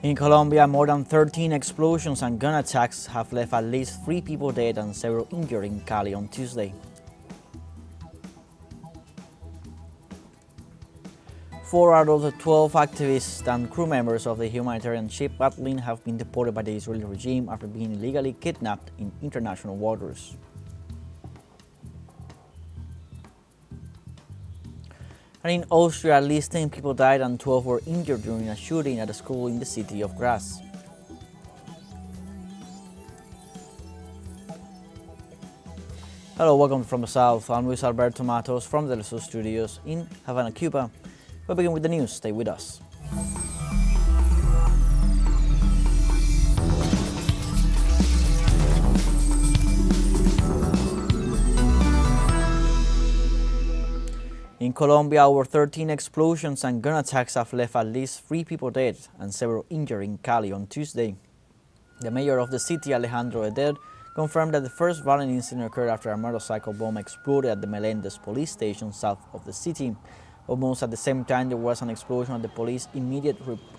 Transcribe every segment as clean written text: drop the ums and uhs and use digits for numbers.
In Colombia, more than 13 explosions and gun attacks have left at least 3 people dead and several injured in Cali on Tuesday. 4 out of the 12 activists and crew members of the humanitarian ship Madlee have been deported by the Israeli regime after being illegally kidnapped in international waters. And in Austria, at least 10 people died and 12 were injured during a shooting at a school in the city of Graz. Hello, welcome from the South. I'm Luis Alberto Matos from the teleSUR studios in Havana, Cuba. We'll begin with the news. Stay with us. In Colombia, over 13 explosions and gun attacks have left at least 3 people dead and several injured in Cali on Tuesday. The mayor of the city, Alejandro Eder, confirmed that the first violent incident occurred after a motorcycle bomb exploded at the Melendez police station south of the city. Almost at the same time, there was an explosion at the police immediate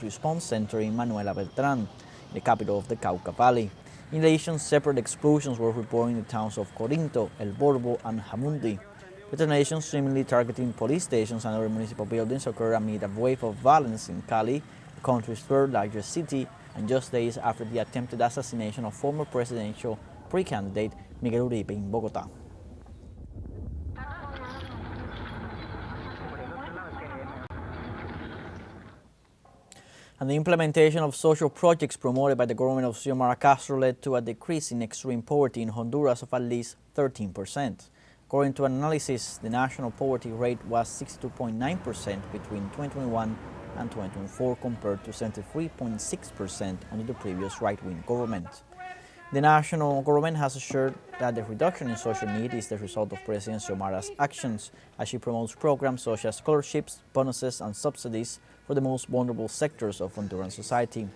response center in Manuela Beltran, the capital of the Cauca Valley. In addition, separate explosions were reported in the towns of Corinto, El Borbo, and Jamundi. Detonations seemingly targeting police stations and other municipal buildings occurred amid a wave of violence in Cali, the country's third largest city, and just days after the attempted assassination of former presidential pre-candidate Miguel Uribe in Bogotá. And the implementation of social projects promoted by the government of Xiomara Castro led to a decrease in extreme poverty in Honduras of at least 13%. According to an analysis, the national poverty rate was 62.9% between 2021 and 2024 compared to 73.6% under the previous right-wing government. The national government has assured that the reduction in social need is the result of President Xiomara's actions, as she promotes programs such as scholarships, bonuses, and subsidies for the most vulnerable sectors of Honduran society.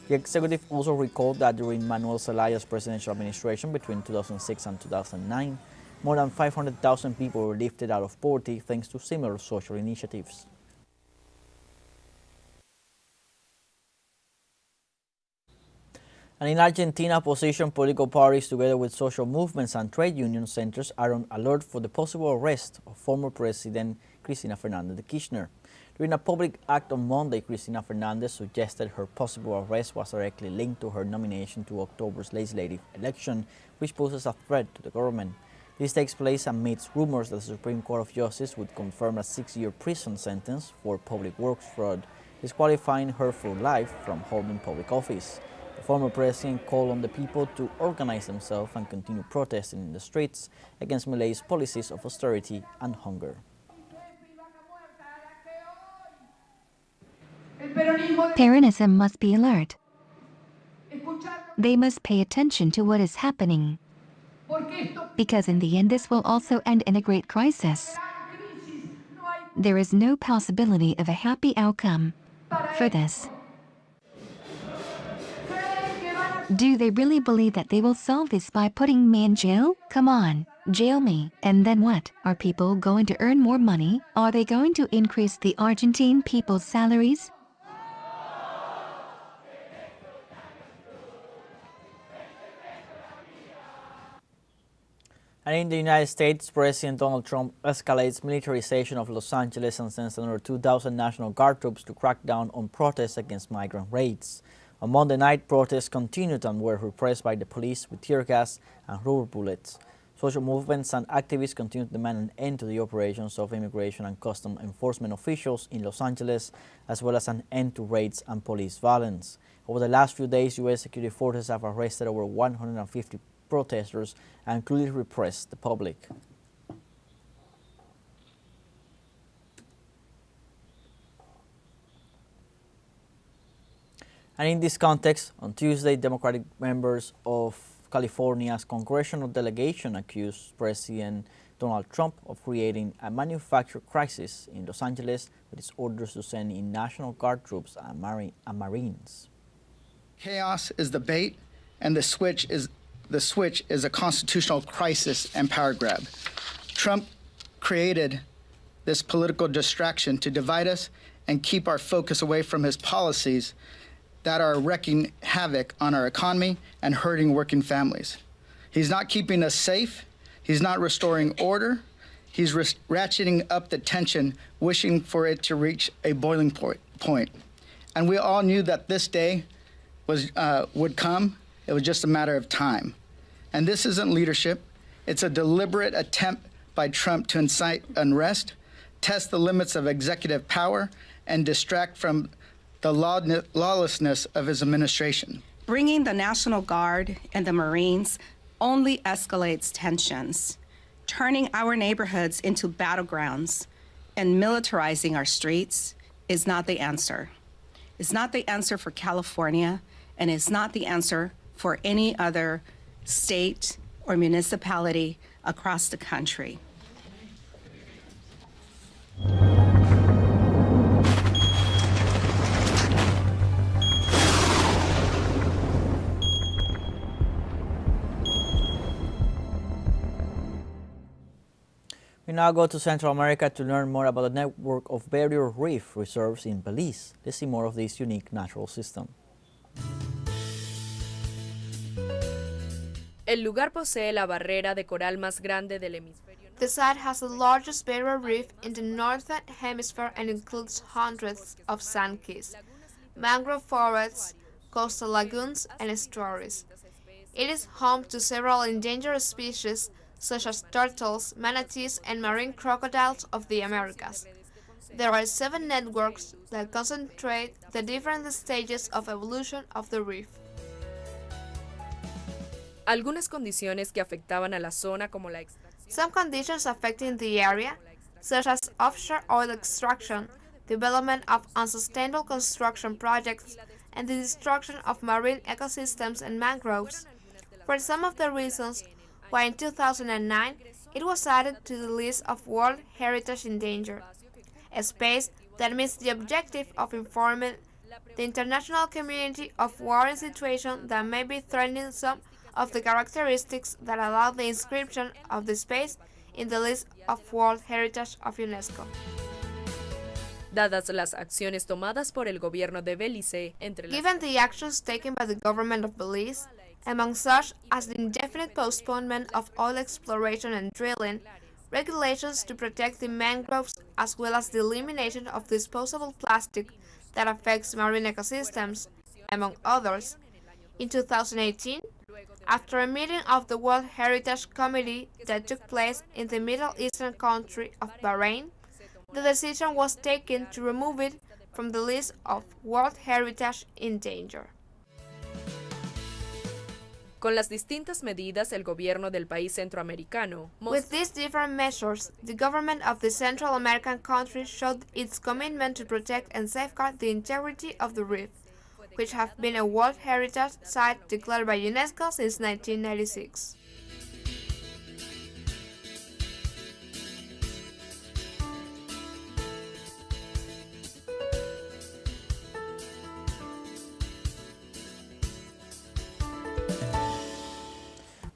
The executive also recalled that during Manuel Zelaya's presidential administration between 2006 and 2009, more than 500,000 people were lifted out of poverty thanks to similar social initiatives. And in Argentina, opposition political parties together with social movements and trade union centers are on alert for the possible arrest of former President Cristina Fernández de Kirchner. During a public act on Monday, Cristina Fernández suggested her possible arrest was directly linked to her nomination to October's legislative election, which poses a threat to the government. This takes place amidst rumors that the Supreme Court of Justice would confirm a 6-year prison sentence for public works fraud, disqualifying her for life from holding public office. The former president called on the people to organize themselves and continue protesting in the streets against Milei's policies of austerity and hunger. Peronism must be alert. They must pay attention to what is happening, because in the end this will also end in a great crisis. There is no possibility of a happy outcome for this. Do they really believe that they will solve this by putting me in jail? Come on, jail me. And then what? Are people going to earn more money? Are they going to increase the Argentine people's salaries? And in the United States, President Donald Trump escalates militarization of Los Angeles and sends another 2,000 National Guard troops to crack down on protests against migrant raids. On Monday night, protests continued and were repressed by the police with tear gas and rubber bullets. Social movements and activists continue to demand an end to the operations of immigration and customs enforcement officials in Los Angeles, as well as an end to raids and police violence. Over the last few days, U.S. security forces have arrested over 150 protesters and clearly repressed the public. And in this context, on Tuesday, Democratic members of California's congressional delegation accused President Donald Trump of creating a manufactured crisis in Los Angeles with its orders to send in National Guard troops and Marines. Chaos is the bait, and the switch is a constitutional crisis and power grab. Trump created this political distraction to divide us and keep our focus away from his policies that are wreaking havoc on our economy and hurting working families. He's not keeping us safe. He's not restoring order. He's ratcheting up the tension, wishing for it to reach a boiling point. And we all knew that this day would come. It was just a matter of time. And this isn't leadership. It's a deliberate attempt by Trump to incite unrest, test the limits of executive power, and distract from the lawlessness of his administration. Bringing the National Guard and the Marines only escalates tensions. Turning our neighborhoods into battlegrounds and militarizing our streets is not the answer. It's not the answer for California, and it's not the answer for any other state or municipality across the country. We now go to Central America to learn more about the network of barrier reef reserves in Belize. Let's see more of this unique natural system. El lugar posee la barrera de coral más grande del hemisferio. The site has the largest barrier reef in the northern hemisphere and includes hundreds of sand keys, mangrove forests, coastal lagoons, and estuaries. It is home to several endangered species such as turtles, manatees, and marine crocodiles of the Americas. There are 7 networks that concentrate the different stages of evolution of the reef. Algunas condiciones que afectaban a la zona como la extracción. Some conditions affecting the area, such as offshore oil extraction, development of unsustainable construction projects, and the destruction of marine ecosystems and mangroves, were some of the reasons why in 2009 it was added to the list of World Heritage in Danger, a space that meets the objective of informing the international community of warring situations that may be threatening some of the characteristics that allow the inscription of the space in the list of World Heritage of UNESCO. Dadas las acciones tomadas por el gobierno de Belice, Given the actions taken by the government of Belize, among such as the indefinite postponement of oil exploration and drilling, regulations to protect the mangroves, as well as the elimination of disposable plastic that affects marine ecosystems, among others, in 2018, after a meeting of the World Heritage Committee that took place in the Middle Eastern country of Bahrain, the decision was taken to remove it from the list of World Heritage in Danger. Con las distintas medidas, el gobierno del país centroamericano. With these different measures, the government of the Central American country showed its commitment to protect and safeguard the integrity of the reef, which have been a World Heritage Site declared by UNESCO since 1996.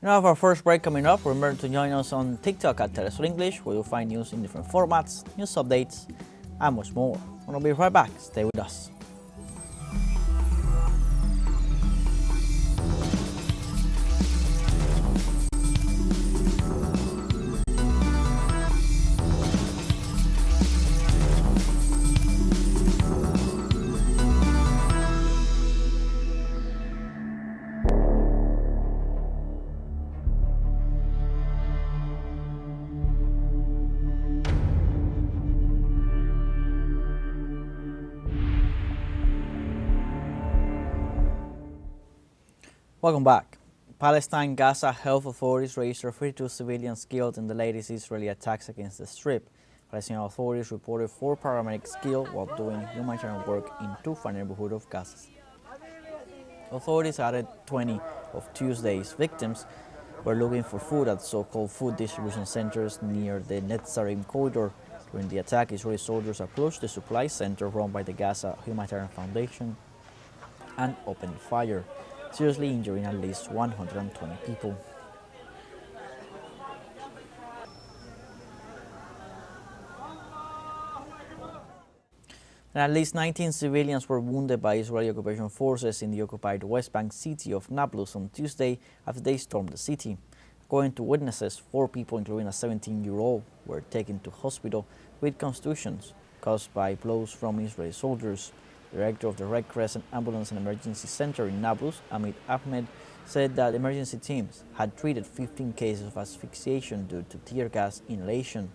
We now have our first break coming up. Remember to join us on TikTok at teleSUR English, where you'll find news in different formats, news updates, and much more. We'll be right back. Stay with us. Welcome back. Palestine Gaza health authorities registered 32 civilians killed in the latest Israeli attacks against the Strip. Palestinian authorities reported 4 paramedics killed while doing humanitarian work in Tufa neighborhood of Gaza. Authorities added 20 of Tuesday's victims were looking for food at so-called food distribution centers near the Netzarim corridor. During the attack, Israeli soldiers approached the supply center run by the Gaza Humanitarian Foundation and opened fire, seriously injuring at least 120 people. And at least 19 civilians were wounded by Israeli occupation forces in the occupied West Bank city of Nablus on Tuesday after they stormed the city. According to witnesses, 4 people, including a 17-year-old, were taken to hospital with contusions caused by blows from Israeli soldiers. The director of the Red Crescent Ambulance and Emergency Center in Nablus, Amit Ahmed, said that emergency teams had treated 15 cases of asphyxiation due to tear gas inhalation.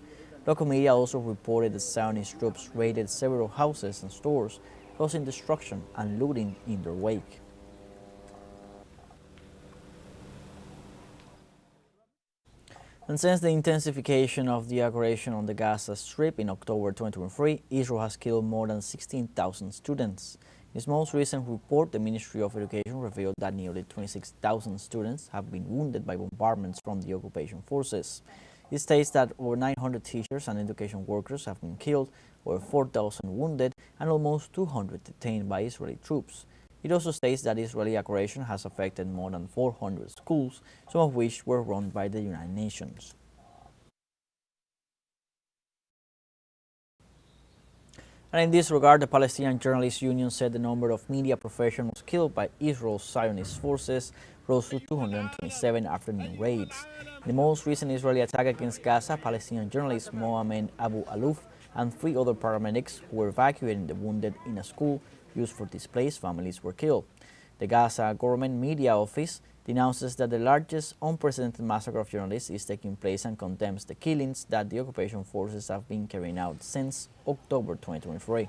Local media also reported that Zionist troops raided several houses and stores, causing destruction and looting in their wake. And since the intensification of the aggression on the Gaza Strip in October 2023, Israel has killed more than 16,000 students. In its most recent report, the Ministry of Education revealed that nearly 26,000 students have been wounded by bombardments from the occupation forces. It states that over 900 teachers and education workers have been killed, over 4,000 wounded, and almost 200 detained by Israeli troops. It also states that Israeli aggression has affected more than 400 schools, some of which were run by the United Nations. And in this regard, the Palestinian Journalists Union said the number of media professionals killed by Israel's Zionist forces rose to 227 after new raids. In the most recent Israeli attack against Gaza, Palestinian journalist Mohamed Abu Aluf and 3 other paramedics who were evacuating the wounded in a school used for displaced families were killed. The Gaza Government Media Office denounces that the largest unprecedented massacre of journalists is taking place and condemns the killings that the occupation forces have been carrying out since October 2023.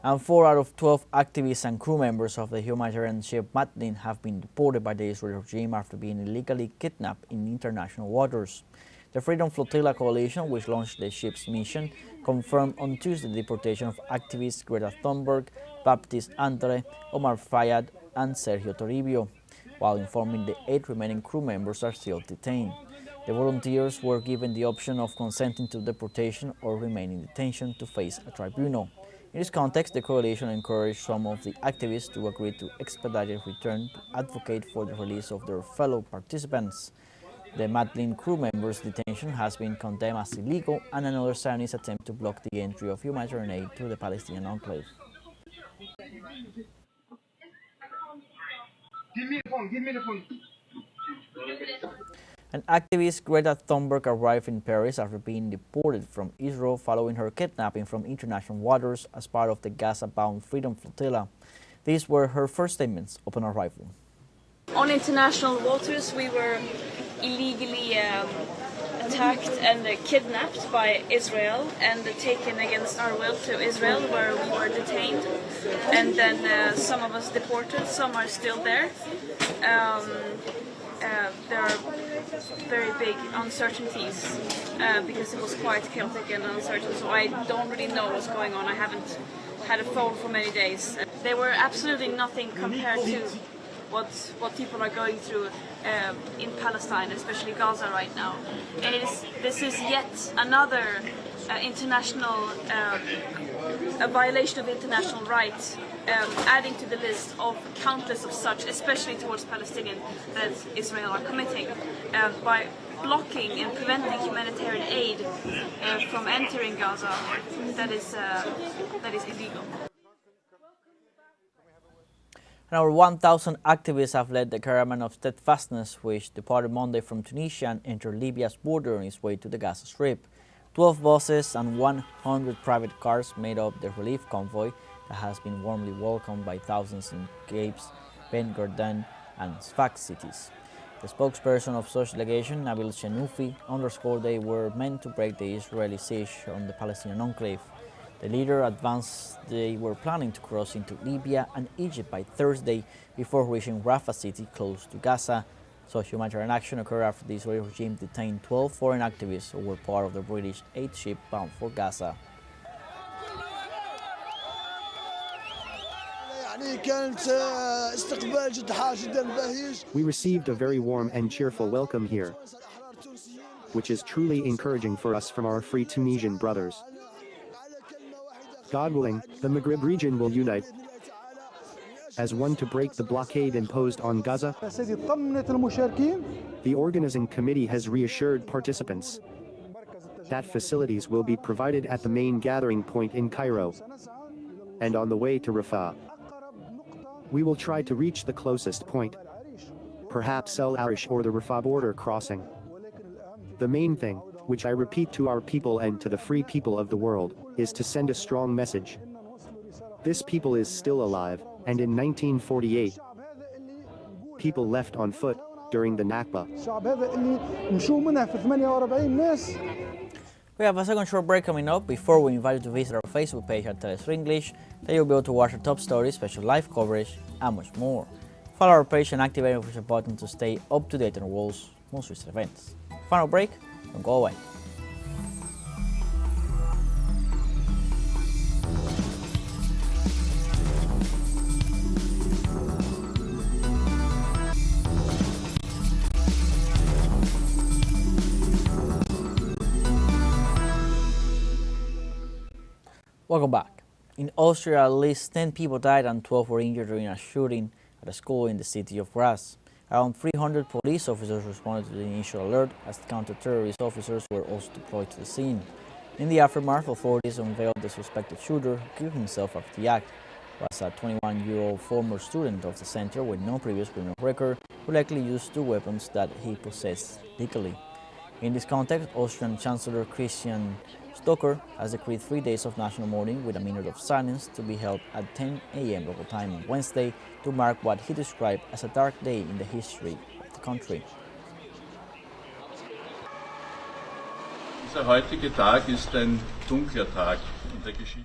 And 4 out of 12 activists and crew members of the humanitarian ship Madlee have been deported by the Israeli regime after being illegally kidnapped in international waters. The Freedom Flotilla Coalition, which launched the ship's mission, confirmed on Tuesday the deportation of activists Greta Thunberg, Baptiste Andre, Omar Fayyad, and Sergio Toribio, while informing the 8 remaining crew members are still detained. The volunteers were given the option of consenting to deportation or remain in detention to face a tribunal. In this context, the coalition encouraged some of the activists to agree to expedited return to advocate for the release of their fellow participants. The Madlee crew members' detention has been condemned as illegal, and another Zionist attempt to block the entry of humanitarian aid to the Palestinian enclave. Give me the phone. An activist, Greta Thunberg, arrived in Paris after being deported from Israel following her kidnapping from international waters as part of the Gaza-bound Freedom Flotilla. These were her first statements upon arrival. On international waters, we were illegally attacked and kidnapped by Israel and taken against our will to Israel, where we were detained, and then some of us deported, some are still there. There are very big uncertainties because it was quite chaotic and uncertain, so I don't really know what's going on. I haven't had a phone for many days. They were absolutely nothing compared to what people are going through in Palestine, especially Gaza right now. And this is yet another international a violation of international rights, adding to the list of countless of such, especially towards Palestinians, that Israel are committing by blocking and preventing humanitarian aid from entering Gaza. That is illegal. And over 1,000 activists have led the caravan of steadfastness, which departed Monday from Tunisia and entered Libya's border on its way to the Gaza Strip. 12 buses and 100 private cars made up the relief convoy that has been warmly welcomed by thousands in Capes, Ben Gurdan, and Sfax cities. The spokesperson of such delegation, Nabil Shenoufi, underscored they were meant to break the Israeli siege on the Palestinian enclave. The leader advanced they were planning to cross into Libya and Egypt by Thursday before reaching Rafah city close to Gaza. Such humanitarian action occurred after the Israeli regime detained 12 foreign activists who were part of the British aid ship bound for Gaza. We received a very warm and cheerful welcome here, which is truly encouraging for us from our free Tunisian brothers. God willing, the Maghreb region will unite. as one to break the blockade imposed on Gaza. The organizing committee has reassured participants that facilities will be provided at the main gathering point in Cairo and on the way to Rafah. We will try to reach the closest point, perhaps El Arish or the Rafah border crossing. The main thing, which I repeat to our people and to the free people of the world, is to send a strong message. This people is still alive, and in 1948, people left on foot during the Nakba. We have a second short break coming up before we invite you to visit our Facebook page at teleSUR English. There you'll be able to watch our top stories, special live coverage, and much more. Follow our page and activate the notification button to stay up to date on the world's most recent events. Final break, don't go away. Welcome back. In Austria, at least 10 people died and 12 were injured during a shooting at a school in the city of Graz. Around 300 police officers responded to the initial alert, as counter-terrorist officers were also deployed to the scene. In the aftermath, authorities unveiled the suspected shooter, who killed himself after the act. Was a 21-year-old former student of the center with no previous criminal record, who likely used two weapons that he possessed legally. In this context, Austrian Chancellor Christian Stocker has decreed 3 days of national mourning with a minute of silence to be held at 10 a.m. local time on Wednesday to mark what he described as a dark day in the history of the country.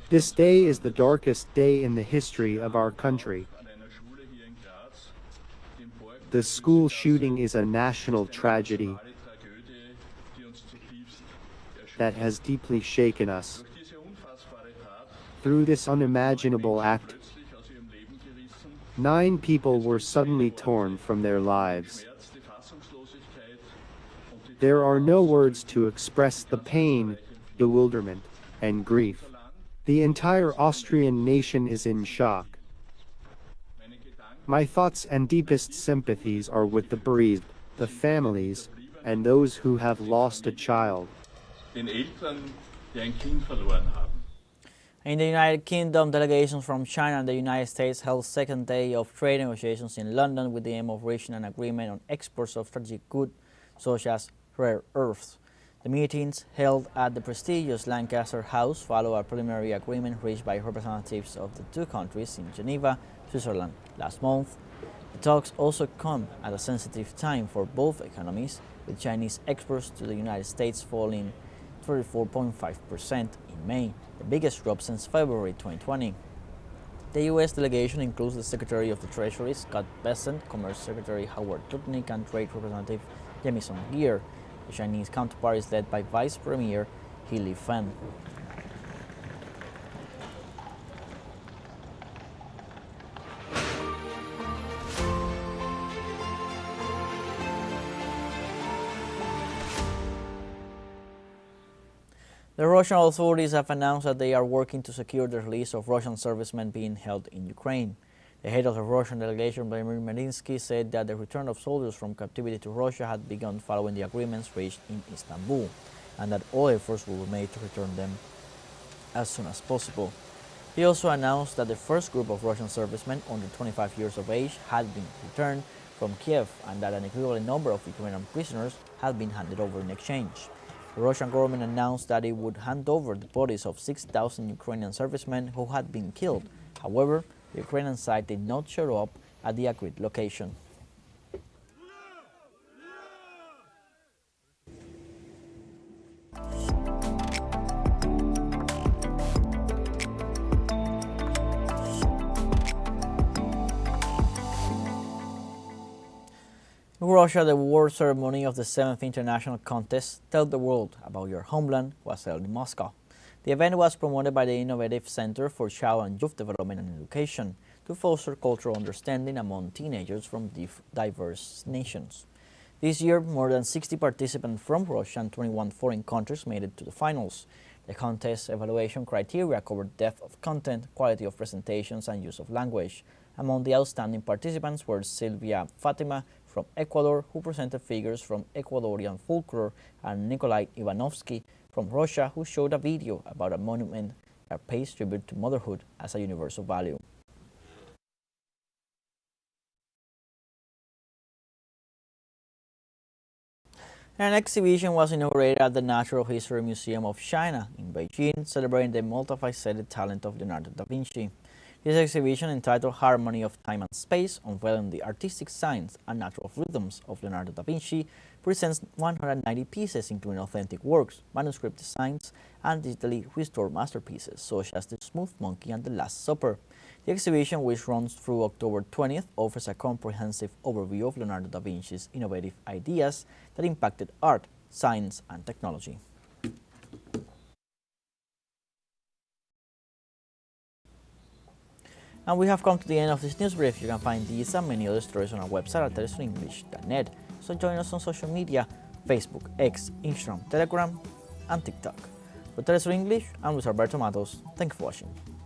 This day is the darkest day in the history of our country. The school shooting is a national tragedy that has deeply shaken us. Through this unimaginable act, 9 people were suddenly torn from their lives. There are no words to express the pain, bewilderment, and grief. The entire Austrian nation is in shock. My thoughts and deepest sympathies are with the bereaved, the families, and those who have lost a child. In the United Kingdom, delegations from China and the United States held second day of trade negotiations in London with the aim of reaching an agreement on exports of strategic goods such as rare earths. The meetings held at the prestigious Lancaster House follow a preliminary agreement reached by representatives of the two countries in Geneva, Switzerland, last month. The talks also come at a sensitive time for both economies, with Chinese exports to the United States falling 34.5% in May, the biggest drop since February 2020. The U.S. delegation includes the Secretary of the Treasury, Scott Bessent, Commerce Secretary Howard Lutnick, and Trade Representative Jamison Geer. The Chinese counterpart is led by Vice Premier He Lifan. The Russian authorities have announced that they are working to secure the release of Russian servicemen being held in Ukraine. The head of the Russian delegation, Vladimir Medinsky, said that the return of soldiers from captivity to Russia had begun following the agreements reached in Istanbul, and that all efforts will be made to return them as soon as possible. He also announced that the first group of Russian servicemen under 25 years of age had been returned from Kiev, and that an equivalent number of Ukrainian prisoners had been handed over in exchange. The Russian government announced that it would hand over the bodies of 6,000 Ukrainian servicemen who had been killed. However, the Ukrainian side did not show up at the agreed location. In Russia, the award ceremony of the 7th International Contest, Tell the World About Your Homeland, was held in Moscow. The event was promoted by the Innovative Center for Child and Youth Development and Education to foster cultural understanding among teenagers from diverse nations. This year, more than 60 participants from Russia and 21 foreign countries made it to the finals. The contest evaluation criteria covered depth of content, quality of presentations, and use of language, Among the outstanding participants were Silvia Fatima from Ecuador, who presented figures from Ecuadorian folklore, and Nikolai Ivanovsky from Russia, who showed a video about a monument that pays tribute to motherhood as a universal value. An exhibition was inaugurated at the Natural History Museum of China in Beijing, celebrating the multifaceted talent of Leonardo da Vinci. This exhibition, entitled Harmony of Time and Space, unveiling the artistic science and natural rhythms of Leonardo da Vinci, presents 190 pieces, including authentic works, manuscript designs, and digitally restored masterpieces, such as The Smooth Monkey and The Last Supper. The exhibition, which runs through October 20th, offers a comprehensive overview of Leonardo da Vinci's innovative ideas that impacted art, science, and technology. And we have come to the end of this news brief. You can find these and many other stories on our website at telesurenglish.net. So join us on social media: Facebook, X, Instagram, Telegram, and TikTok. For Telesur English, I'm Luis Alberto Matos. Thank you for watching.